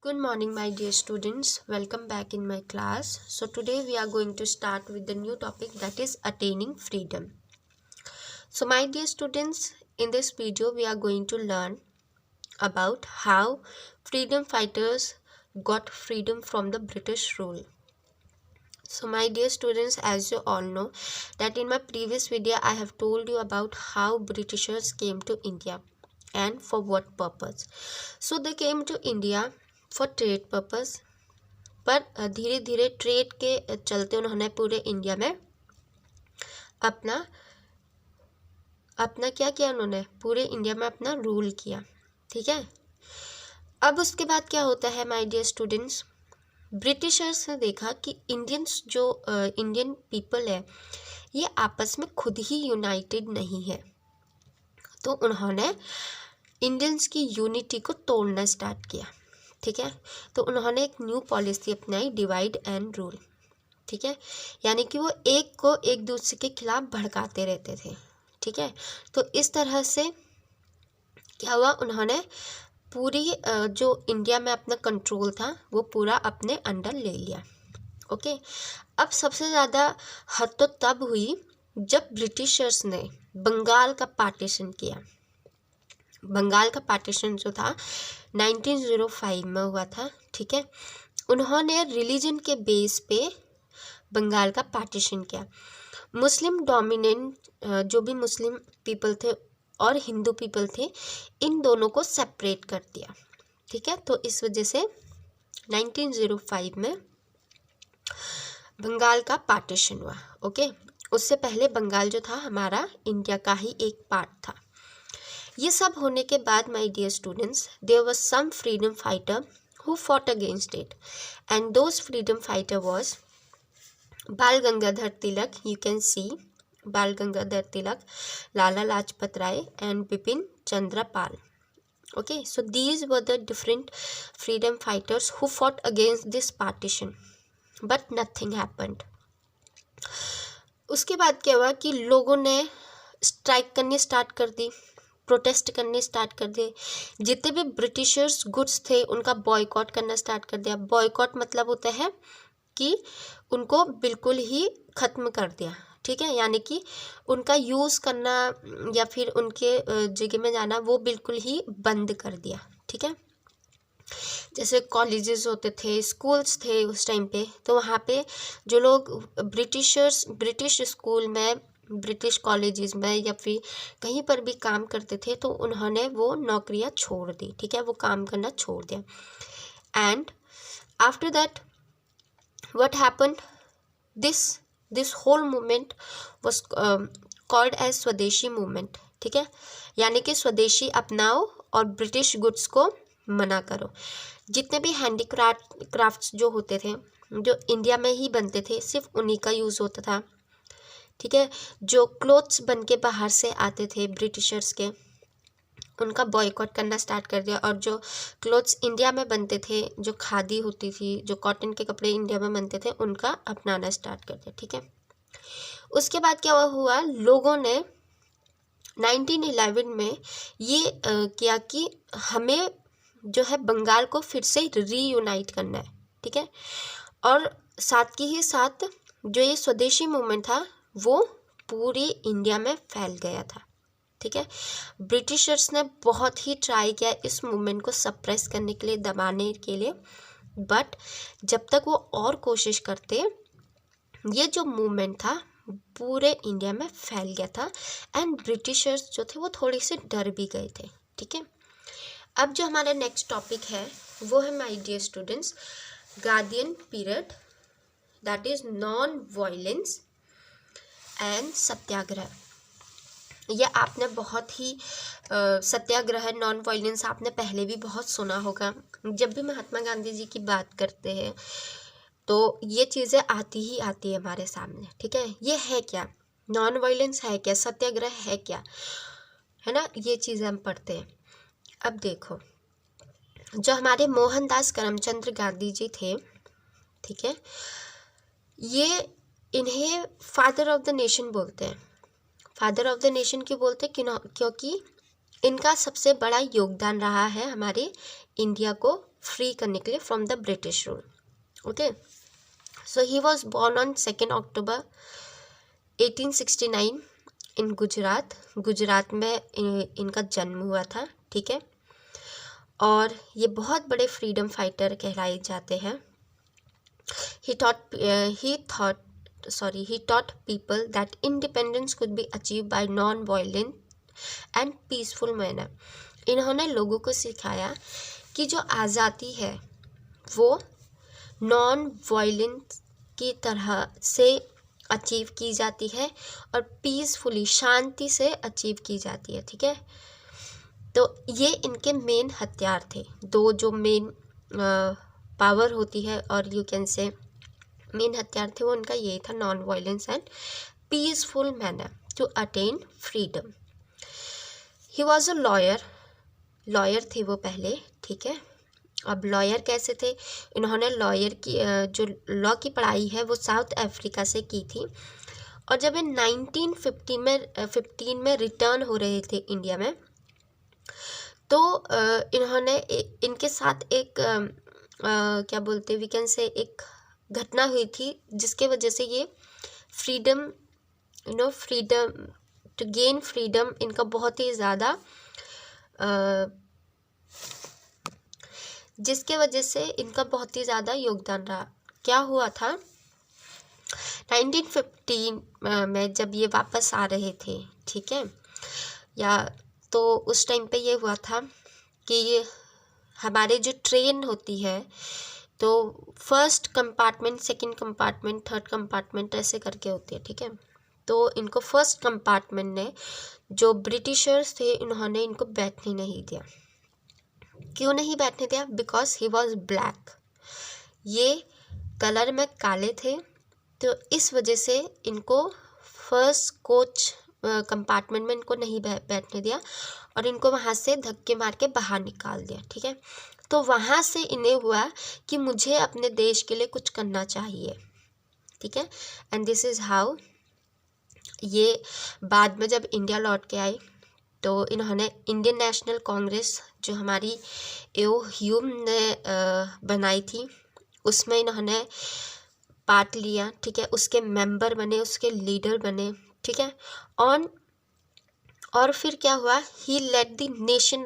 Good morning, my dear students. Welcome back in my class. So, today we are going to start with the new topic, that is attaining freedom. So, my dear students, in this video, we are going to learn about how freedom fighters got freedom from the British rule. So, my dear students, as you all know, that in my previous video, I have told you about how Britishers came to India and for what purpose. So, they came to India for trade purpose. पर धीरे धीरे trade के चलते उन्होंने पूरे India में अपना अपना क्या किया, उन्होंने पूरे इंडिया में अपना रूल किया। ठीक है, अब उसके बाद क्या होता है माय डियर स्टूडेंट्स, ब्रिटिशर्स ने देखा कि इंडियंस जो इंडियन पीपल है ये आपस में खुद ही यूनाइटेड नहीं है, तो उन्होंने इंडियंस की यूनिटी को तोड़ना स्टार्ट किया। ठीक है, तो उन्होंने एक न्यू पॉलिसी अपनाई, डिवाइड एंड रूल। ठीक है, यानी कि वो एक को एक दूसरे के खिलाफ भड़काते रहते थे। ठीक है, तो इस तरह से क्या हुआ, उन्होंने पूरी जो इंडिया में अपना कंट्रोल था वो पूरा अपने अंडर ले लिया। ओके, अब सबसे ज़्यादा हद तो तब हुई जब ब्रिटिशर्स ने बंगाल का पार्टीशन किया। बंगाल का पार्टीशन जो था 1905 में हुआ था। ठीक है, उन्होंने रिलीजन के बेस पे बंगाल का पार्टीशन किया। मुस्लिम डोमिनेंट जो भी मुस्लिम पीपल थे और हिंदू पीपल थे, इन दोनों को सेपरेट कर दिया। ठीक है, तो इस वजह से 1905 में बंगाल का पार्टीशन हुआ। ओके, उससे पहले बंगाल जो था हमारा इंडिया का ही एक पार्ट था। ये सब होने के बाद my dear students, there was some freedom fighter who fought against it, and those freedom fighter was Bal Gangadhar Tilak, you can see बाल गंगाधर तिलक, Lala Lajpat Rai and Bipin Chandra Pal. Okay, so these were the different freedom fighters who fought against this partition, but nothing happened. उसके बाद क्या हुआ कि लोगों ने strike करनी start कर दी, प्रोटेस्ट करने स्टार्ट कर दिए। जितने भी ब्रिटिशर्स गुड्स थे उनका बॉयकॉट करना स्टार्ट कर दिया। बॉयकॉट मतलब होता है कि उनको बिल्कुल ही ख़त्म कर दिया। ठीक है, यानी कि उनका यूज़ करना या फिर उनके जगह में जाना वो बिल्कुल ही बंद कर दिया। ठीक है, जैसे कॉलेजेस होते थे, स्कूल्स थे उस टाइम पे, तो वहाँ पे जो लोग ब्रिटिश स्कूल में, ब्रिटिश कॉलेजेस में या फिर कहीं पर भी काम करते थे, तो उन्होंने वो नौकरियाँ छोड़ दी। ठीक है, वो काम करना छोड़ दिया। And after that what happened, this whole movement was called as स्वदेशी मूवमेंट। ठीक है, यानी कि स्वदेशी अपनाओ और ब्रिटिश गुड्स को मना करो। जितने भी हैंडीक्राफ्ट्स जो होते थे जो इंडिया में ही बनते थे, सिर्फ उन्हीं का यूज़ होता था। ठीक है, जो क्लोथ्स बन के बाहर से आते थे ब्रिटिशर्स के, उनका बॉयकॉट करना स्टार्ट कर दिया। और जो क्लोथ्स इंडिया में बनते थे, जो खादी होती थी, जो कॉटन के कपड़े इंडिया में बनते थे, उनका अपनाना स्टार्ट कर दिया। ठीक है, उसके बाद क्या हुआ, लोगों ने 1911 में ये किया कि हमें जो है बंगाल को फिर से रीयूनाइट करना है। ठीक है, और साथ ही साथ जो ये स्वदेशी मूवमेंट था वो पूरी इंडिया में फैल गया था। ठीक है, ब्रिटिशर्स ने बहुत ही ट्राई किया इस मूवमेंट को सप्रेस करने के लिए, दबाने के लिए, बट जब तक वो और कोशिश करते, ये जो मूवमेंट था पूरे इंडिया में फैल गया था। एंड ब्रिटिशर्स जो थे वो थोड़े से डर भी गए थे। ठीक है, अब जो हमारा नेक्स्ट टॉपिक है वो है my dear students Gandhian period, that is non violence and satyagraha. यह आपने बहुत ही सत्याग्रह, नॉन वायलेंस आपने पहले भी बहुत सुना होगा। जब भी महात्मा गांधी जी की बात करते हैं तो ये चीज़ें आती ही आती है हमारे सामने। ठीक है, ये है क्या, नॉन वायलेंस है क्या, सत्याग्रह है क्या, है ना, ये चीज़ें हम पढ़ते हैं। अब देखो, जो हमारे मोहनदास करमचंद गांधी जी थे, ठीक है, ये इन्हें फादर ऑफ द नेशन बोलते हैं। फादर ऑफ द नेशन क्यों बोलते हैं, क्योंकि इनका सबसे बड़ा योगदान रहा है हमारे इंडिया को फ्री करने के लिए from the British rule. Okay, so he was born on 2 अक्टूबर 1869 इन गुजरात। गुजरात में इनका जन्म हुआ था, ठीक है। और ये बहुत बड़े फ्रीडम फाइटर कहलाए जाते हैं। he taught people that independence could be achieved by non-violent and peaceful manner। इन्होंने लोगों को सिखाया कि जो आज़ादी है वो नॉन वायलेंट की तरह से अचीव की जाती है और पीसफुली, शांति से अचीव की जाती है, ठीक है। तो ये इनके मेन हथियार थे, दो जो मेन पावर होती है और यू कैन से मेन हथियार थे, वो उनका ये था, non violence and peaceful manner to attain freedom. He was a lawyer थे वो पहले, ठीक है। अब लॉयर कैसे थे? इन्होंने लॉयर की जो लॉ की पढ़ाई है वो साउथ अफ्रीका से की थी। और जब ये 1915 में रिटर्न हो रहे थे इंडिया में, तो इन्होंने इनके साथ एक क्या बोलते, वी कैन से एक घटना हुई थी जिसके वजह से ये फ्रीडम टू गेन फ्रीडम इनका बहुत ही ज़्यादा जिसके वजह से इनका बहुत ही ज़्यादा योगदान रहा। क्या हुआ था, 1915 में जब ये वापस आ रहे थे, ठीक है, या तो उस टाइम पे ये हुआ था कि ये हमारे जो ट्रेन होती है तो first compartment, second compartment, third compartment ऐसे करके होती है, ठीक है। तो इनको फर्स्ट कंपार्टमेंट ने, जो ब्रिटिशर्स थे, इन्होंने इनको बैठने नहीं दिया। क्यों नहीं बैठने दिया? बिकॉज ही वॉज ब्लैक, ये कलर में काले थे, तो इस वजह से इनको फर्स्ट कोच कंपार्टमेंट में इनको नहीं बैठने दिया और इनको वहाँ से धक्के मार के बाहर निकाल दिया, ठीक है। तो वहाँ से इन्हें हुआ कि मुझे अपने देश के लिए कुछ करना चाहिए, ठीक है। एंड दिस इज़ हाउ ये बाद में जब इंडिया लौट के आए तो इन्होंने इंडियन नेशनल कांग्रेस, जो हमारी एओ ह्यूम ने बनाई थी, उसमें इन्होंने पार्ट लिया, ठीक है। उसके मेंबर बने, उसके लीडर बने, ठीक है। और फिर क्या हुआ, he led the nation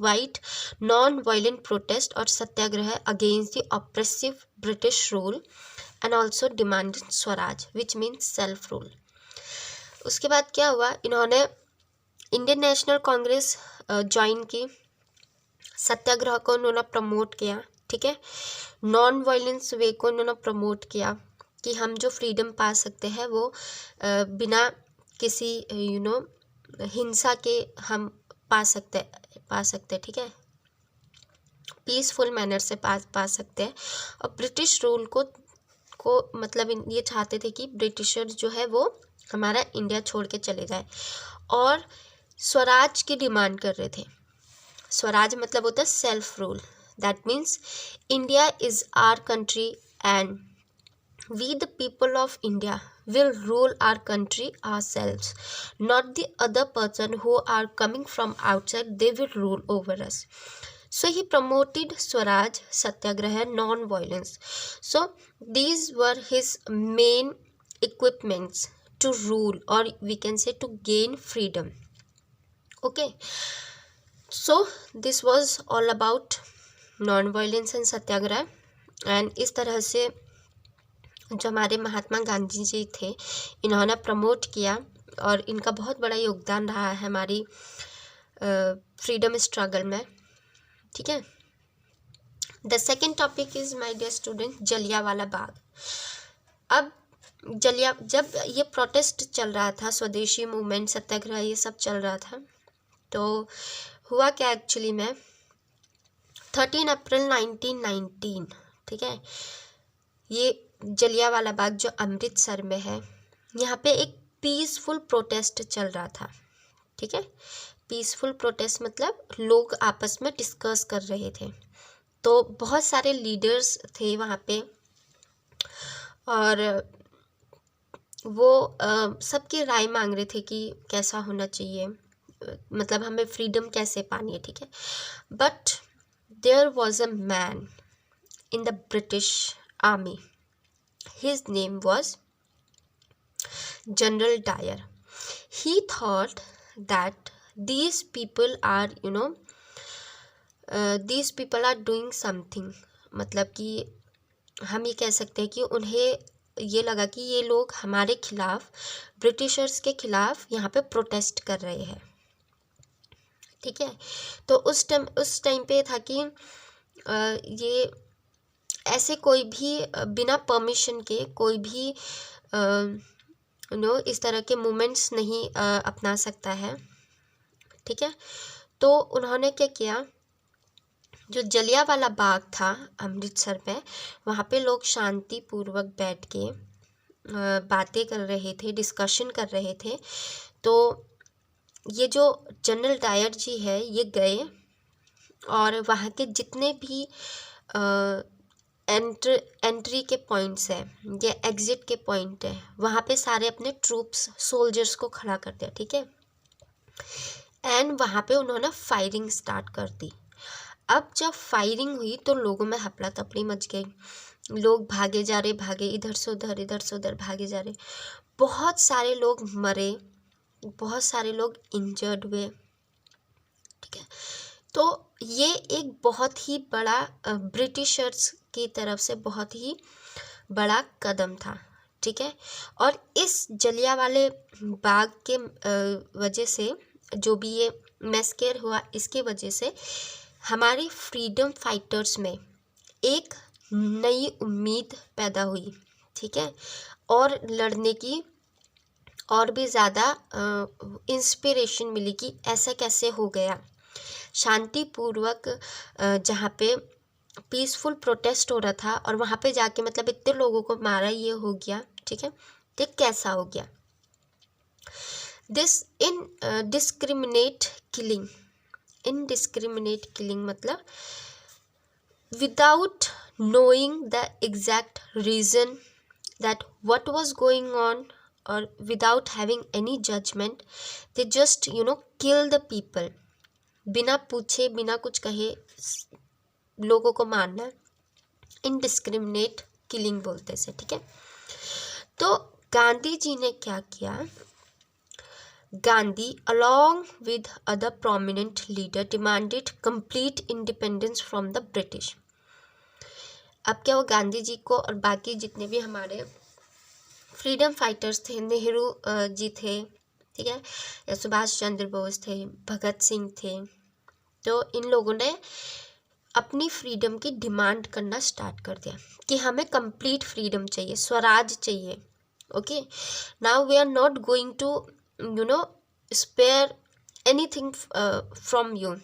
wide non violent protest और satyagraha against the oppressive British rule and also demanded swaraj which means self rule. उसके बाद क्या हुआ, इन्होंने इंडियन नेशनल कांग्रेस ज्वाइन की, सत्याग्रह को उन्होंने प्रमोट किया, ठीक है। नॉन वायलेंस वे को उन्होंने प्रमोट किया कि हम जो फ्रीडम पा सकते हैं वो बिना किसी हिंसा के हम पा सकते, ठीक है, पीसफुल मैनर से पा सकते हैं। और ब्रिटिश रूल को मतलब ये चाहते थे कि ब्रिटिशर जो है वो हमारा इंडिया छोड़ के चले जाए, और स्वराज की डिमांड कर रहे थे। स्वराज मतलब होता है self rule, that means India is our country and we the people of India will rule our country ourselves, not the other person who are coming from outside, they will rule over us. So he promoted Swaraj, Satyagraha, non-violence. So these were his main equipments to rule, or we can say to gain freedom. Okay, so this was all about non-violence and Satyagraha, and इस तरह से जो हमारे महात्मा गांधी जी थे, इन्होंने promote किया और इनका बहुत बड़ा योगदान रहा है हमारी फ्रीडम स्ट्रगल में, ठीक है। The second topic is my dear student, Jallianwala Bagh. अब जब ये प्रोटेस्ट चल रहा था, स्वदेशी मूवमेंट, सत्याग्रह, ये सब चल रहा था, तो हुआ क्या एक्चुअली में, 13 अप्रैल 1919, ठीक है, ये जलियांवाला बाग जो अमृतसर में है, यहाँ पे एक पीसफुल प्रोटेस्ट चल रहा था, ठीक है। पीसफुल प्रोटेस्ट मतलब लोग आपस में डिस्कस कर रहे थे, तो बहुत सारे लीडर्स थे वहाँ पे, और वो सबकी राय मांग रहे थे कि कैसा होना चाहिए, मतलब हमें फ्रीडम कैसे पानी है, ठीक है। But there was a man in the British army. His name was General Dyer. He thought that these people are these people are doing something. मतलब कि हम ये कह सकते हैं कि उन्हें ये लगा कि ये लोग हमारे खिलाफ, ब्रिटिशर्स के खिलाफ यहाँ पे प्रोटेस्ट कर रहे हैं. ठीक है. तो उस टाइम पे था कि ये ऐसे कोई भी बिना परमिशन के कोई भी इस तरह के मूवमेंट्स नहीं अपना सकता है. ठीक है. तो उन्होंने क्या किया, जो जलियांवाला बाग था अमृतसर में, वहाँ पे लोग शांतिपूर्वक बैठ के बातें कर रहे थे, डिस्कशन कर रहे थे. तो ये जो जनरल डायर जी है, ये गए और वहाँ के जितने भी एंट्री के पॉइंट्स है या एग्जिट के पॉइंट है, वहाँ पे सारे अपने ट्रूप्स, सोल्जर्स को खड़ा कर दिया. ठीक है. एंड वहाँ पे उन्होंने फायरिंग स्टार्ट कर दी. अब जब फायरिंग हुई तो लोगों में हफड़ा तफड़ी मच गई. लोग भागे जा रहे, भागे इधर से उधर भागे जा रहे. बहुत सारे लोग मरे, बहुत सारे लोग इंजर्ड हुए. ठीक है. तो ये एक बहुत ही बड़ा ब्रिटिशर्स की तरफ से बहुत ही बड़ा कदम था. ठीक है. और इस जलियांवाले बाग के वजह से, जो भी ये मैस्केर हुआ, इसके वजह से हमारी फ्रीडम फाइटर्स में एक नई उम्मीद पैदा हुई. ठीक है. और लड़ने की और भी ज़्यादा इंस्पिरेशन मिली कि ऐसा कैसे हो गया. शांतिपूर्वक जहाँ पे पीसफुल प्रोटेस्ट हो रहा था और वहाँ पे जाके मतलब इतने लोगों को मारा, ये हो गया. ठीक है. तो कैसा हो गया. दिस इनडिस्क्रिमिनेट किलिंग मतलब without knowing the exact reason that what was going on, or without having any judgment, they just kill the people. बिना पूछे, बिना कुछ कहे लोगों को मारना इनडिस्क्रिमिनेट किलिंग बोलते से. ठीक है. तो गांधी जी ने क्या किया, Gandhi along with other prominent leader demanded complete independence from the British. अब क्या, वो गांधी जी को और बाकी जितने भी हमारे फ्रीडम फाइटर्स थे, नेहरू जी थे, ठीक है, या सुभाष चंद्र बोस थे, भगत सिंह थे, तो इन लोगों ने अपनी फ्रीडम की डिमांड करना स्टार्ट कर दिया कि हमें कंप्लीट फ्रीडम चाहिए, स्वराज चाहिए. Okay. Now we are not going to spare anything from you.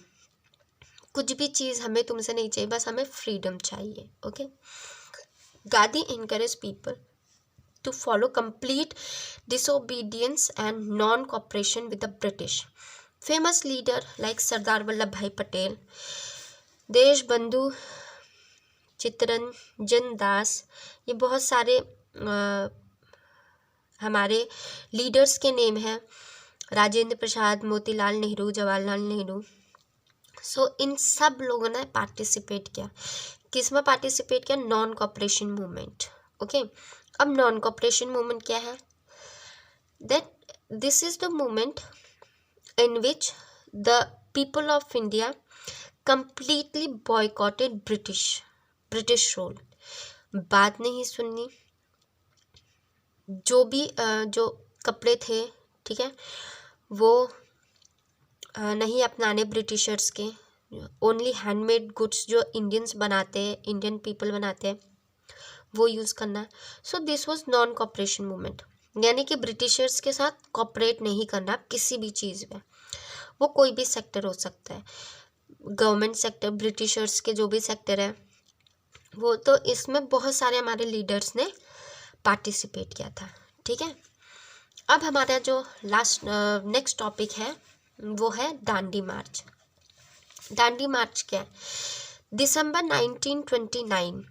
कुछ भी चीज़ हमें तुमसे नहीं चाहिए, बस हमें फ्रीडम चाहिए. Okay. Gandhi encouraged people to follow complete disobedience and non-cooperation with the British. Famous leader like Sardar Vallabh भाई पटेल, देश बंधु चित्तरंजन दास, ये बहुत सारे हमारे लीडर्स के नेम हैं. राजेंद्र प्रसाद, मोतीलाल नेहरू, जवाहरलाल नेहरू. सो इन सब लोगों ने पार्टिसिपेट किया. किस में पार्टिसिपेट किया? Non cooperation movement. ओके. अब नॉन कॉपरेशन मूवमेंट क्या है? That this is the movement in which the people of India completely boycotted British rule. बात नहीं सुननी, जो भी जो कपड़े थे, ठीक है, वो नहीं अपनाने ब्रिटिशर्स के. ओनली हैंडमेड गुड्स जो इंडियंस बनाते हैं, इंडियन पीपल बनाते हैं, वो यूज़ करना. So this was non cooperation movement. यानी कि ब्रिटिशर्स के साथ कॉपरेट नहीं करना किसी भी चीज़ में. वो कोई भी सेक्टर हो सकता है, गवर्नमेंट सेक्टर, ब्रिटिशर्स के जो भी सेक्टर है वो. तो इसमें बहुत सारे हमारे लीडर्स ने पार्टिसिपेट किया था. ठीक है. अब हमारा जो लास्ट नेक्स्ट टॉपिक है वो है दांडी मार्च. दांडी मार्च क्या है? दिसंबर 1929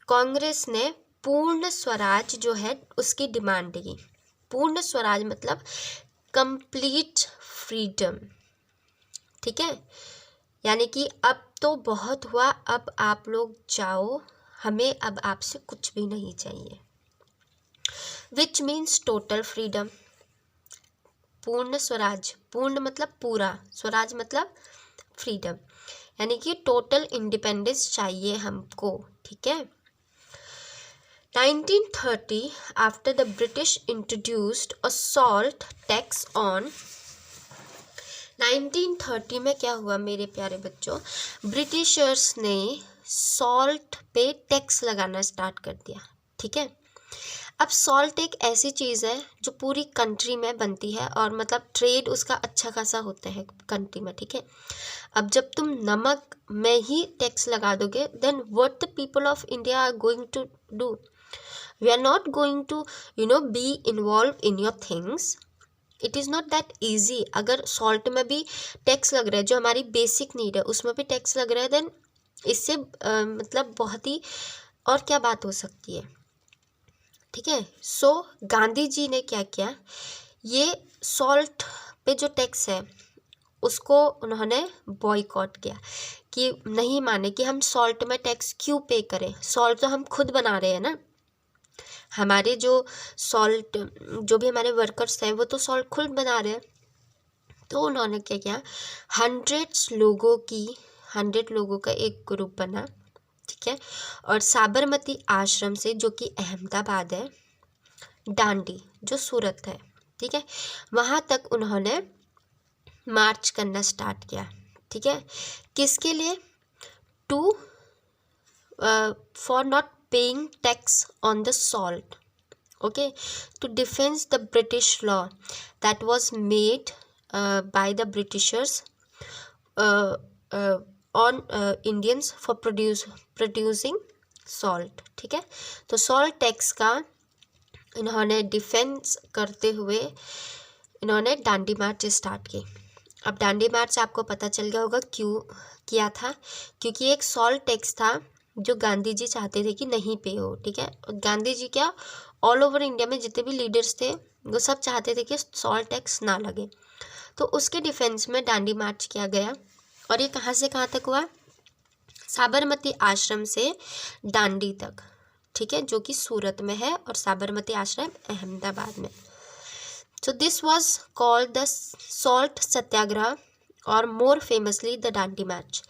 कांग्रेस ने पूर्ण स्वराज जो है उसकी डिमांड की. पूर्ण स्वराज मतलब कंप्लीट फ्रीडम. ठीक है. यानी कि अब तो बहुत हुआ, अब आप लोग जाओ, हमें अब आपसे कुछ भी नहीं चाहिए। विच मीन्स टोटल फ्रीडम, पूर्ण स्वराज, पूर्ण मतलब पूरा, स्वराज मतलब फ्रीडम, यानी कि टोटल इंडिपेंडेंस चाहिए हमको, ठीक है। 1930 after the British introduced a salt tax on 1930 में क्या हुआ मेरे प्यारे बच्चों, ब्रिटिशर्स ने सॉल्ट पे टैक्स लगाना स्टार्ट कर दिया, ठीक है। अब सॉल्ट एक ऐसी चीज़ है जो पूरी कंट्री में बनती है और मतलब ट्रेड उसका अच्छा खासा होता है कंट्री में, ठीक है। अब जब तुम नमक में ही टैक्स लगा दोगे, then what the people of India are going to do, we are not going to be involve in your things, it is not that easy. अगर सॉल्ट में भी टैक्स लग रहा है, जो हमारी बेसिक नीड है उसमें भी टैक्स लग रहा है, देन इससे मतलब बहुत ही और क्या बात हो सकती है, ठीक है। सो गांधी जी ने क्या किया, ये सॉल्ट पे जो टैक्स है उसको उन्होंने बॉयकॉट किया कि नहीं माने कि हम सॉल्ट में टैक्स क्यों पे करें, सॉल्ट तो हम खुद बना रहे हैं ना, हमारे जो सॉल्ट जो भी हमारे वर्कर्स हैं वो तो सॉल्ट खुद बना रहे हैं। तो उन्होंने क्या किया, 100 लोगों का एक ग्रुप बना, ठीक है, और साबरमती आश्रम से, जो कि अहमदाबाद है, डांडी जो सूरत है, ठीक है, वहाँ तक उन्होंने मार्च करना स्टार्ट किया, ठीक है। किसके लिए, to for not paying tax on the salt, okay, to defend the British law that was made by the Britishers on Indians for producing salt, ठीक है। तो सॉल्ट टैक्स का इन्होंने डिफेंस करते हुए इन्होंने डांडी मार्च स्टार्ट की। अब डांडी मार्च आपको पता चल गया होगा क्यों किया था, क्योंकि एक सॉल्ट टैक्स था जो गांधी जी चाहते थे कि नहीं पे हो, ठीक है। गांधी जी क्या, ऑल ओवर इंडिया में जितने भी लीडर्स थे वो सब चाहते थे कि सॉल्ट टैक्स ना लगे, तो उसके डिफेंस में डांडी मार्च किया गया। और ये कहाँ से कहाँ तक हुआ, साबरमती आश्रम से डांडी तक, ठीक है, जो कि सूरत में है और साबरमती आश्रम अहमदाबाद में। So this was called the salt Satyagraha और मोर फेमसली द डांडी मार्च।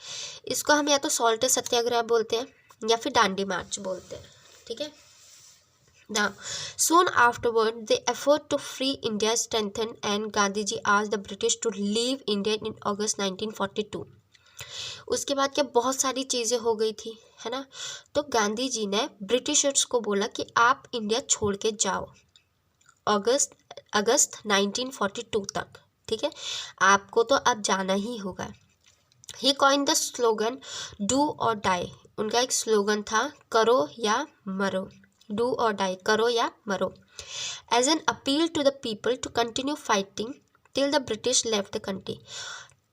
इसको हम या तो सॉल्ट सत्याग्रह बोलते हैं या फिर डांडी मार्च बोलते हैं, ठीक है। Now, soon afterward, the effort to free India strengthened and Gandhiji asked the British to leave India in August 1942. उसके बाद क्या बहुत सारी चीज़ें हो गई थी, है ना। तो गांधी जी ने ब्रिटिशर्स को बोला कि आप इंडिया छोड़ के जाओ अगस्त 1942 तक, ठीक है, आपको तो अब जाना ही होगा। ही कॉइन द स्लोगन डू और डाई, उनका एक स्लोगन था करो या मरो, डू और डाई, करो या मरो, as an appeal to the people to continue fighting till the British left the country.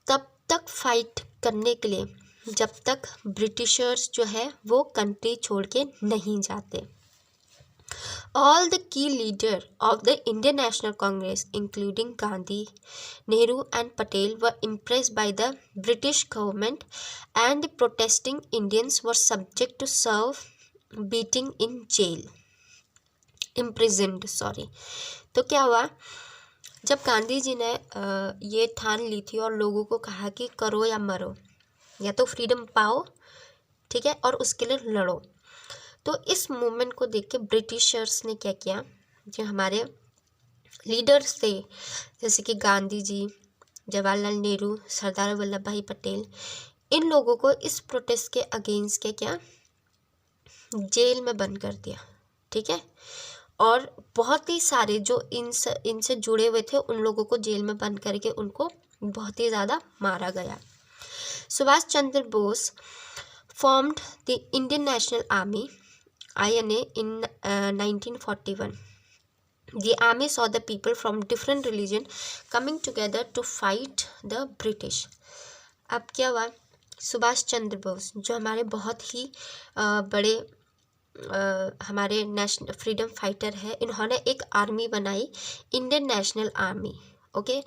तब तक फाइट करने के लिए जब तक ब्रिटिशर्स जो है वो कंट्री छोड़ के नहीं जाते। All the key leaders of the Indian National Congress, including Gandhi, Nehru and Patel, were impressed by the British government, and the protesting Indians were subject to serve beating in jail, imprisoned, sorry। तो क्या हुआ, जब गांधी जी ने ये ठान ली थी और लोगों को कहा कि करो या मरो, या तो फ्रीडम पाओ, ठीक है, और उसके लिए लड़ो, तो इस मूवमेंट को देख के ब्रिटिशर्स ने क्या किया, जो हमारे लीडर्स थे जैसे कि गांधी जी, जवाहरलाल नेहरू, सरदार वल्लभ भाई पटेल, इन लोगों को इस प्रोटेस्ट के अगेंस्ट क्या किया, जेल में बंद कर दिया, ठीक है। और बहुत ही सारे जो इनसे जुड़े हुए थे उन लोगों को जेल में बंद करके उनको बहुत ही ज़्यादा मारा गया। Subhash Chandra Bose formed the Indian National Army INA in 1941. The army saw the people from different religion coming together to fight the British. अब क्या हुआ, सुभाष चंद्र बोस जो हमारे बहुत ही बड़े हमारे नेशनल फ्रीडम फाइटर है, इन्होंने एक आर्मी बनाई, इंडियन नेशनल आर्मी, ओके।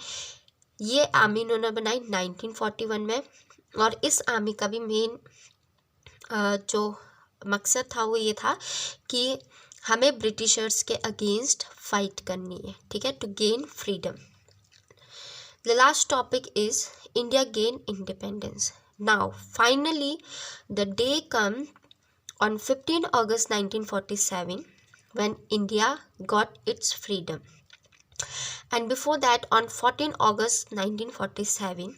ये आर्मी इन्होंने बनाई 1941 में, और इस आर्मी का भी मेन जो मकसद था वो ये था कि हमें ब्रिटिशर्स के अगेंस्ट फाइट करनी है, ठीक है, to gain freedom. The last topic is India gain independence. Now finally the day come on 15 August 1947 when India got its freedom. And before that, on 14 August 1947,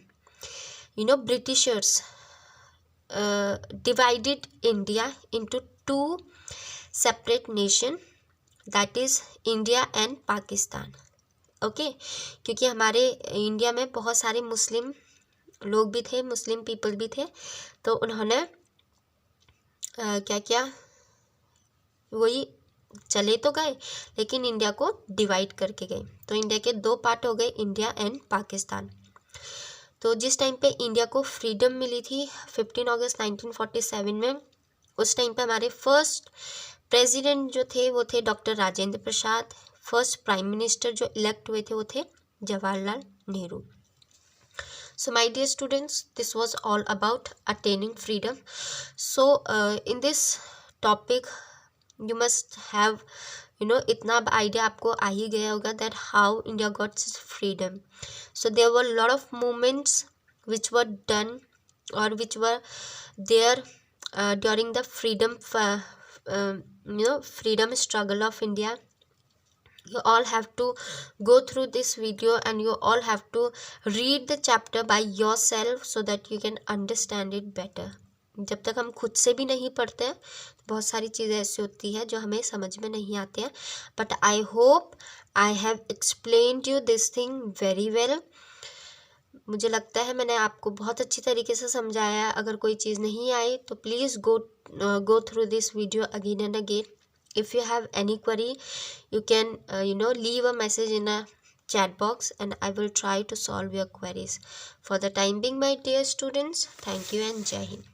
Britishers divided India into two separate nations, that is India and Pakistan. Okay क्योंकि हमारे India में बहुत सारे मुस्लिम लोग भी थे, मुस्लिम people भी थे, तो उन्होंने क्या किया, वही चले तो गए लेकिन इंडिया को डिवाइड करके गए। तो इंडिया के दो पार्ट हो गए, इंडिया एंड पाकिस्तान। तो जिस टाइम पे इंडिया को फ्रीडम मिली थी 15 अगस्त 1947 में, उस टाइम पे हमारे फर्स्ट प्रेसिडेंट जो थे वो थे doctor Rajendra Prasad. First prime minister जो इलेक्ट हुए थे वो थे Jawaharlal Nehru. So my dear students, this was all about attaining freedom. So in this topic you must have इतना आइडिया आपको आ ही गया होगा that how India got its freedom. So there were a lot of movements which were done or which were there during the freedom freedom struggle of India. You all have to go through this video and you all have to read the chapter by yourself so that you can understand it better. जब तक हम खुद से भी नहीं पढ़ते हैं तो बहुत सारी चीज़ें ऐसी होती है जो हमें समझ में नहीं आती हैं, but I hope I have explained you this thing very well. मुझे लगता है मैंने आपको बहुत अच्छी तरीके से समझाया। अगर कोई चीज़ नहीं आई तो please go through this video again and again. If you have any query, you can leave a message in a chat box and I will try to solve your queries. For the time being, my dear students, thank you and Jai Hind.